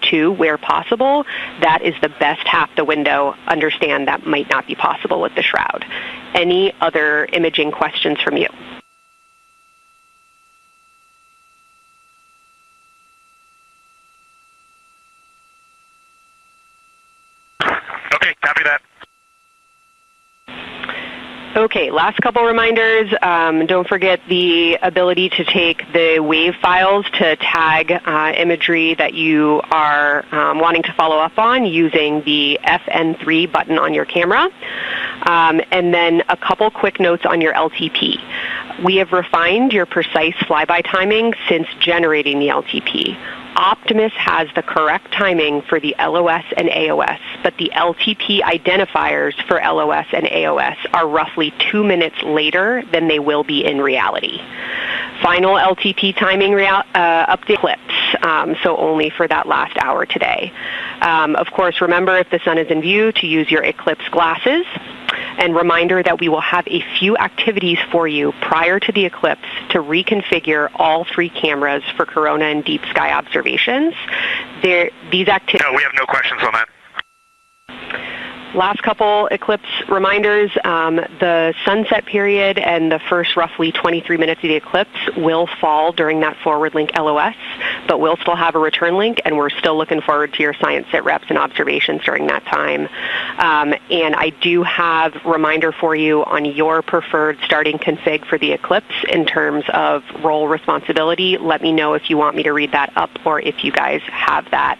too, where possible. That is the best half the window. Understand that might not be possible with the shroud. Any other imaging questions from you? Okay, copy that. Okay, last couple reminders. Don't forget the ability to take the WAV files to tag imagery that you are wanting to follow up on using the FN3 button on your camera. And then a couple quick notes on your LTP. We have refined your precise flyby timing since generating the LTP. Optimus has the correct timing for the LOS and AOS, but the LTP identifiers for LOS and AOS are roughly 2 minutes later than they will be in reality. Final LTP timing update eclipse, so only for that last hour today. Of course, remember if the sun is in view to use your eclipse glasses. And reminder that we will have a few activities for you prior to the eclipse to reconfigure all 3 cameras for corona and deep sky observations. These activities. No, we have no questions on that. Last couple eclipse reminders, the sunset period and the first roughly 23 minutes of the eclipse will fall during that forward link LOS, but we'll still have a return link, and we're still looking forward to your science sit reps and observations during that time. And I do have a reminder for you on your preferred starting config for the eclipse in terms of role responsibility. Let me know if you want me to read that up or if you guys have that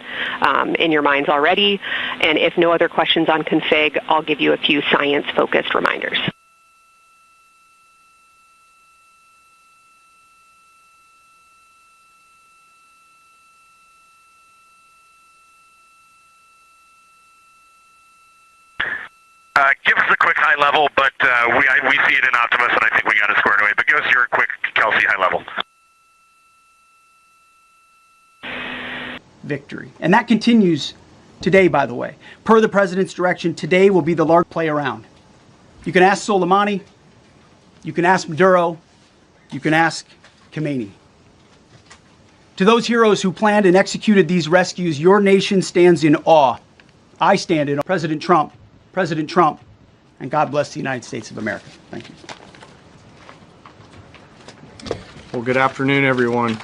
in your minds already. And if no other questions on config, I'll give you a few science-focused reminders. Give us a quick high level, but we see it in Optimus, and I think we got it squared away. But give us your quick Kelsey high level. Victory. And that continues today, by the way. Per the president's direction, today will be the large play around. You can ask Soleimani, you can ask Maduro, you can ask Khomeini. To those heroes who planned and executed these rescues, your nation stands in awe. I stand in awe. President Trump, and God bless the United States of America. Thank you. Well, good afternoon, everyone.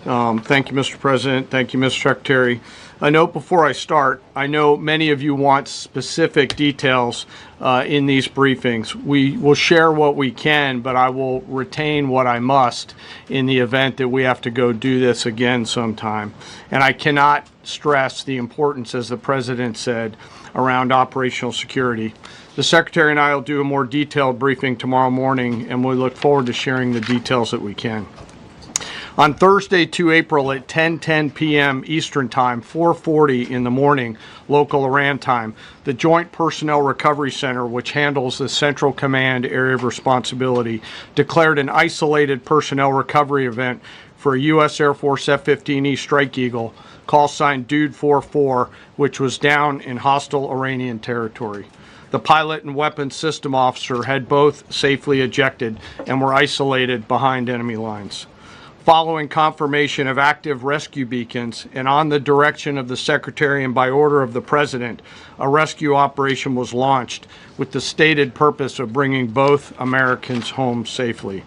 Thank you, Mr. President. Thank you, Mr. Secretary. A note before I start, I know many of you want specific details in these briefings. We will share what we can, but I will retain what I must in the event that we have to go do this again sometime. And I cannot stress the importance, as the President said, around operational security. The Secretary and I will do a more detailed briefing tomorrow morning, and we look forward to sharing the details that we can. On Thursday, 2 April at 10:10 p.m. Eastern Time, 4:40 in the morning, local Iran time, the Joint Personnel Recovery Center, which handles the Central Command area of responsibility, declared an isolated personnel recovery event for a U.S. Air Force F-15E Strike Eagle, call sign Dude 44, which was down in hostile Iranian territory. The pilot and weapons system officer had both safely ejected and were isolated behind enemy lines. Following confirmation of active rescue beacons and on the direction of the Secretary and by order of the President, a rescue operation was launched with the stated purpose of bringing both Americans home safely.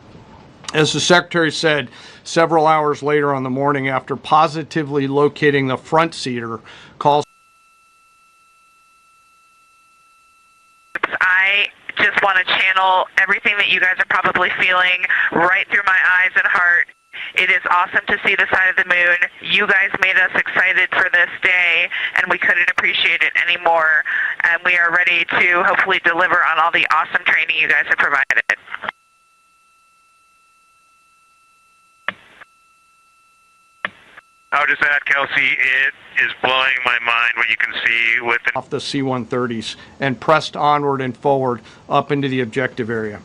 As the Secretary said, several hours later on the morning after positively locating the front seater, calls. I just want to channel everything that you guys are probably feeling right through my eyes and heart. It is awesome to see the side of the moon. You guys made us excited for this day, and we couldn't appreciate it anymore. And we are ready to hopefully deliver on all the awesome training you guys have provided. I would just add, Kelsey, it is blowing my mind what you can see with off the C-130s and pressed onward and forward up into the objective area.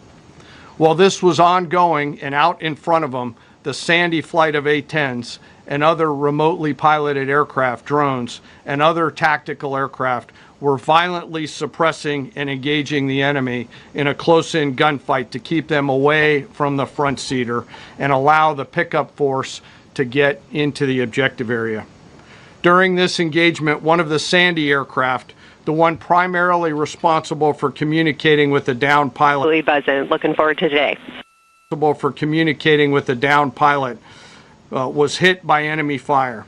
While this was ongoing and out in front of them, the Sandy flight of A-10s and other remotely piloted aircraft, drones, and other tactical aircraft were violently suppressing and engaging the enemy in a close-in gunfight to keep them away from the front seater and allow the pickup force to get into the objective area. During this engagement, one of the Sandy aircraft, the one primarily responsible for communicating with the downed pilot, Really buzzing. Looking forward to today. Was hit by enemy fire.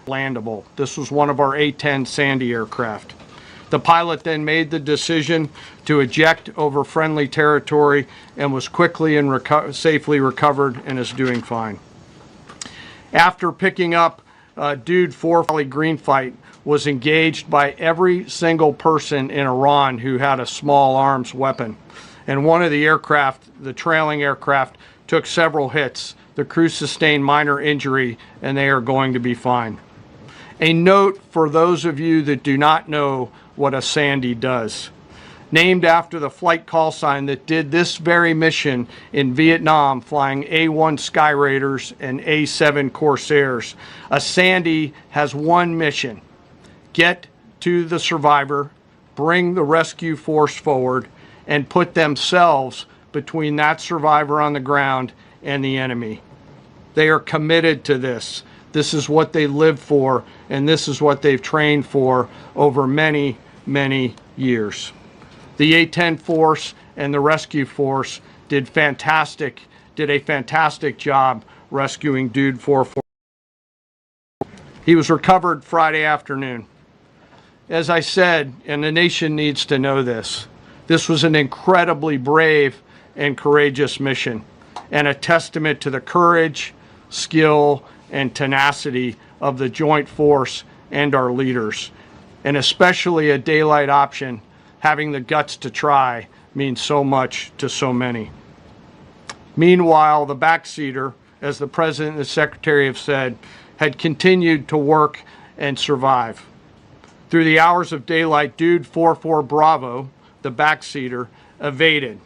Landable. This was one of our A-10 Sandy aircraft. The pilot then made the decision to eject over friendly territory and was quickly and safely recovered and is doing fine. After picking up Dude 4 Green Fight was engaged by every single person in Iran who had a small arms weapon. And one of the aircraft, the trailing aircraft, took several hits. The crew sustained minor injury and they are going to be fine. A note for those of you that do not know what a Sandy does. Named after the flight call sign that did this very mission in Vietnam, flying A-1 Sky Raiders and A-7 Corsairs. A Sandy has one mission: get to the survivor, bring the rescue force forward, and put themselves between that survivor on the ground and the enemy. They are committed to this. This is what they live for, and this is what they've trained for over many, many years. The A-10 force and the rescue force did a fantastic job rescuing Dude 4. He was recovered Friday afternoon. As I said, and the nation needs to know this, this was an incredibly brave and courageous mission, and a testament to the courage, skill, and tenacity of the joint force and our leaders. And especially a daylight option, having the guts to try, means so much to so many. Meanwhile, the backseater, as the President and the Secretary have said, had continued to work and survive. Through the hours of daylight, Dude 44 Bravo, the backseater, evaded.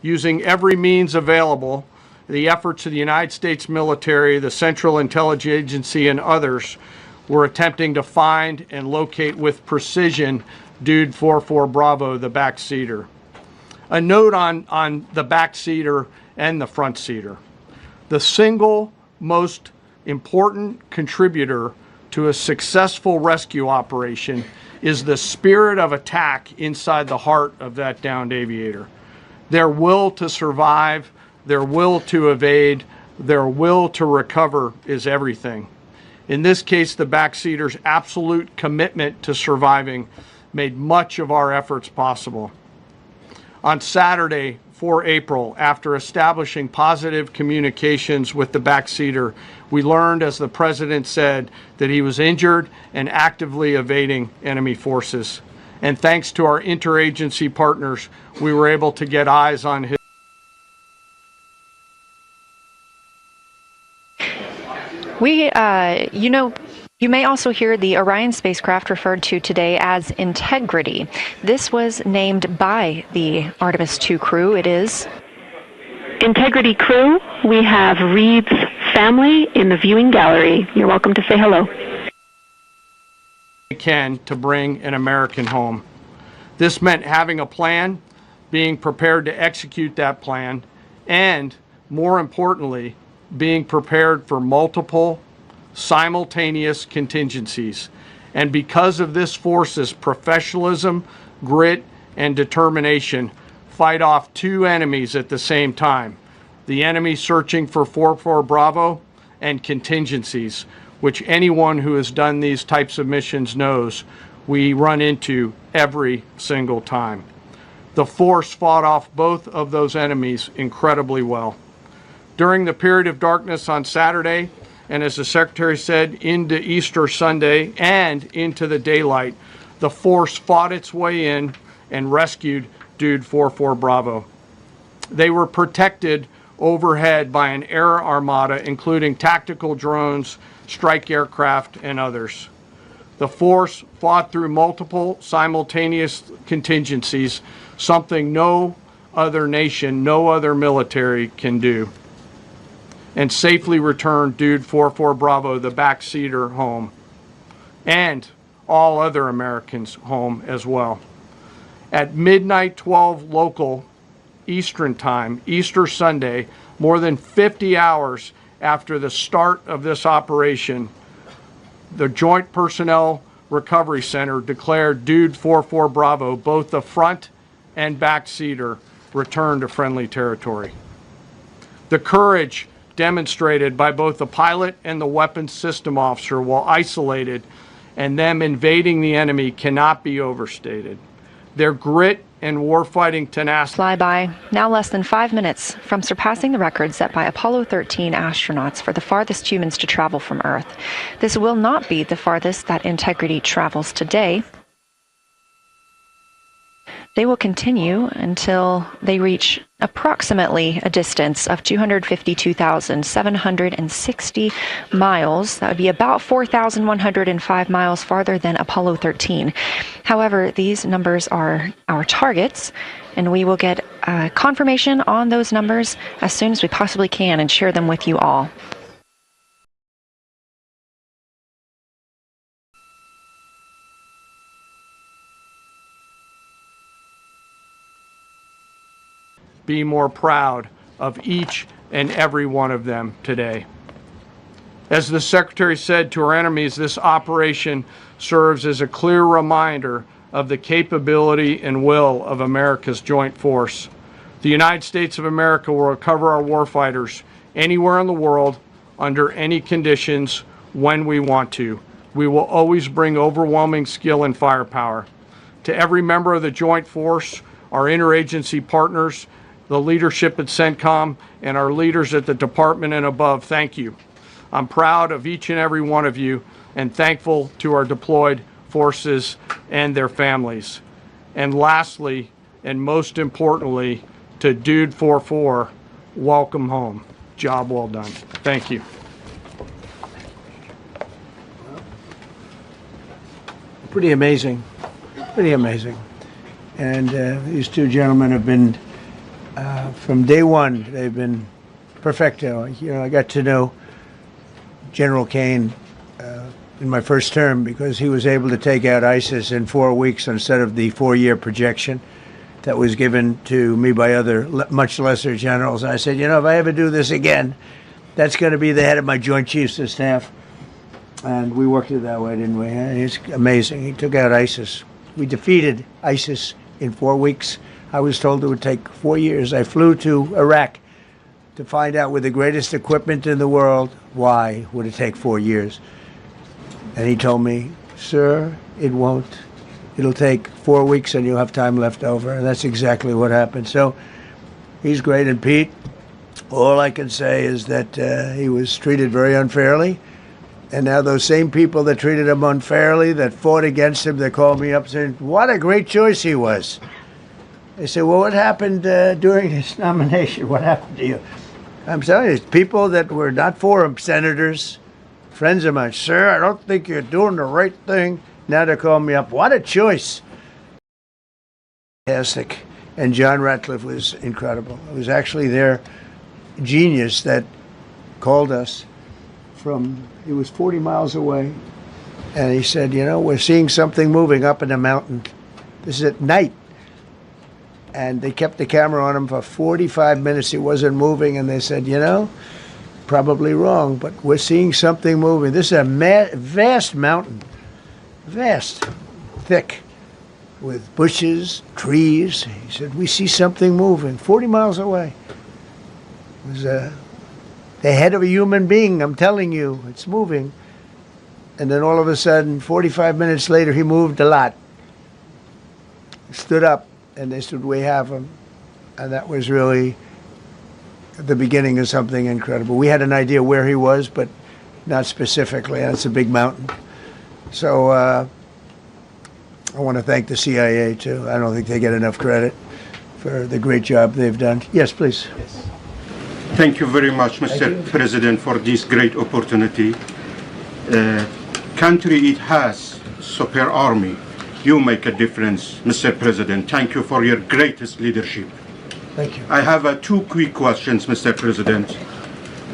Using every means available, the efforts of the United States military, the Central Intelligence Agency, and others were attempting to find and locate with precision Dude 44 Bravo, the backseater. A note on the backseater and the front seater. The single most important contributor to a successful rescue operation is the spirit of attack inside the heart of that downed aviator. Their will to survive, their will to evade, their will to recover is everything. In this case, the backseater's absolute commitment to surviving made much of our efforts possible. On Saturday, 4 April, after establishing positive communications with the backseater, we learned, as the President said, that he was injured and actively evading enemy forces. And thanks to our interagency partners, we were able to get eyes on his. You may also hear the Orion spacecraft referred to today as Integrity. This was named by the Artemis II crew. It is Integrity crew. We have Reed's family in the viewing gallery. You're welcome to say hello. Can to bring an American home. This meant having a plan, being prepared to execute that plan, and more importantly, being prepared for multiple simultaneous contingencies. And because of this force's professionalism, grit, and determination, fight off two enemies at the same time. The enemy searching for 44 Bravo and contingencies, which anyone who has done these types of missions knows we run into every single time. The force fought off both of those enemies incredibly well. During the period of darkness on Saturday, and as the Secretary said, into Easter Sunday and into the daylight, the force fought its way in and rescued Dude 44 Bravo. They were protected overhead by an air armada, including tactical drones, strike aircraft, and others. The force fought through multiple simultaneous contingencies, something no other nation, no other military can do, and safely returned Dude 44 Bravo, the backseater, home, and all other Americans home as well. At midnight 12 local Eastern time, Easter Sunday, more than 50 hours after the start of this operation, the Joint Personnel Recovery Center declared Dude 44 Bravo, both the front and back seater, returned to friendly territory. The courage demonstrated by both the pilot and the weapons system officer while isolated and them invading the enemy cannot be overstated. Their grit and warfighting tenacity. Flyby, now less than 5 minutes from surpassing the record set by Apollo 13 astronauts for the farthest humans to travel from Earth. This will not be the farthest that Integrity travels today. They will continue until they reach approximately a distance of 252,760 miles. That would be about 4,105 miles farther than Apollo 13. However, these numbers are our targets, and we will get confirmation on those numbers as soon as we possibly can and share them with you all. Be more proud of each and every one of them today. As the Secretary said to our enemies, this operation serves as a clear reminder of the capability and will of America's joint force. The United States of America will recover our warfighters anywhere in the world, under any conditions, when we want to. We will always bring overwhelming skill and firepower. To every member of the joint force, our interagency partners, the leadership at CENTCOM, and our leaders at the department and above, thank you. I'm proud of each and every one of you and thankful to our deployed forces and their families. And lastly, and most importantly, to Dude 44, welcome home. Job well done. Thank you. Pretty amazing. Pretty amazing. And these two gentlemen have been from day one, they've been perfecto. You know, I got to know General Kane in my first term because he was able to take out ISIS in 4 weeks instead of the 4-year projection that was given to me by other much lesser generals. I said, you know, if I ever do this again, that's going to be the head of my Joint Chiefs of Staff. And we worked it that way, didn't we? It's amazing. He took out ISIS. We defeated ISIS in 4 weeks. I was told it would take 4 years. I flew to Iraq to find out with the greatest equipment in the world, why would it take 4 years? And he told me, sir, it won't. It'll take 4 weeks and you'll have time left over. And that's exactly what happened. So he's great. And Pete, all I can say is that he was treated very unfairly. And now those same people that treated him unfairly, that fought against him, they called me up saying, what a great choice he was. They said, well, what happened during his nomination? What happened to you? I'm telling you, people that were not for him, senators, friends of mine, sir, I don't think you're doing the right thing. Now they're calling me up. What a choice. Fantastic. And John Ratcliffe was incredible. It was actually their genius that called us from, he was 40 miles away. And he said, you know, we're seeing something moving up in the mountain. This is at night. And they kept the camera on him for 45 minutes. He wasn't moving. And they said, you know, probably wrong, but we're seeing something moving. This is a vast mountain. Vast. Thick. With bushes, trees. He said, we see something moving 40 miles away. It was the head of a human being. I'm telling you, it's moving. And then all of a sudden, 45 minutes later, he moved a lot. Stood up. And they said, we have him. And that was really the beginning of something incredible. We had an idea where he was, but not specifically. That's a big mountain. So I want to thank the CIA, too. I don't think they get enough credit for the great job they've done. Yes, please. Yes. Thank you very much, Mr. President, for this great opportunity. Country, it has super army. You make a difference, Mr. President. Thank you for your greatest leadership. Thank you. I have 2 quick questions, Mr. President.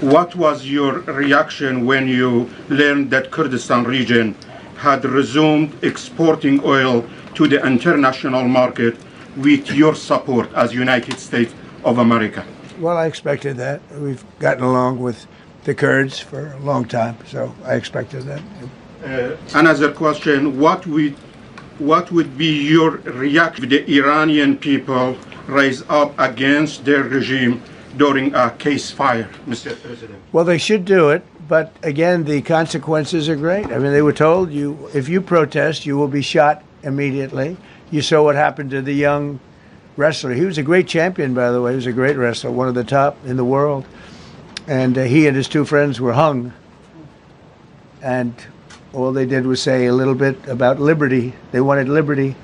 What was your reaction when you learned that Kurdistan region had resumed exporting oil to the international market with your support as United States of America? Well, I expected that. We've gotten along with the Kurds for a long time, so I expected that. Another question, what would be your reaction if the Iranian people rise up against their regime during a ceasefire, Mr. President? Well, they should do it, but again, the consequences are great. I mean, they were told if you protest, you will be shot immediately. You saw what happened to the young wrestler. He was a great champion, by the way. He was a great wrestler, one of the top in the world. And he and his two friends were hung. And all they did was say a little bit about liberty. They wanted liberty,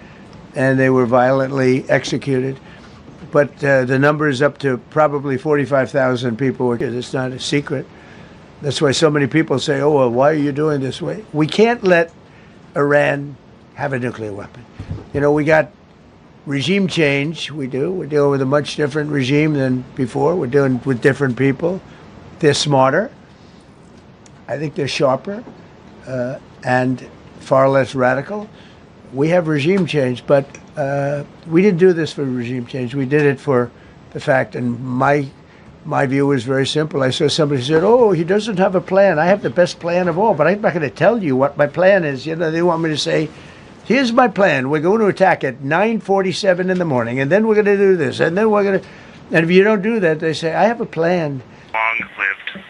and they were violently executed. But the number is up to probably 45,000 people. It's not a secret. That's why so many people say, oh, well, why are you doing this way? We can't let Iran have a nuclear weapon. You know, we got regime change. We do. We're dealing with a much different regime than before. We're dealing with different people. They're smarter. I think they're sharper and far less radical. We have regime change, but we didn't do this for regime change. We did it for the fact, and my view was very simple. I saw somebody said, oh, he doesn't have a plan. I have the best plan of all, but I'm not going to tell you what my plan is. You know, they want me to say, here's my plan. We're going to attack at 9:47 in the morning, and then we're going to do this, and then we're going to... And if you don't do that, they say, I have a plan. Long-lived.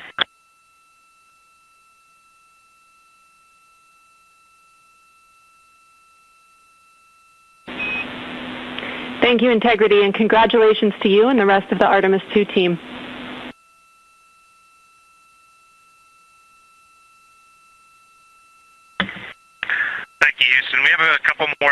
Thank you, Integrity, and congratulations to you and the rest of the Artemis II team. Thank you, Houston. We have a couple more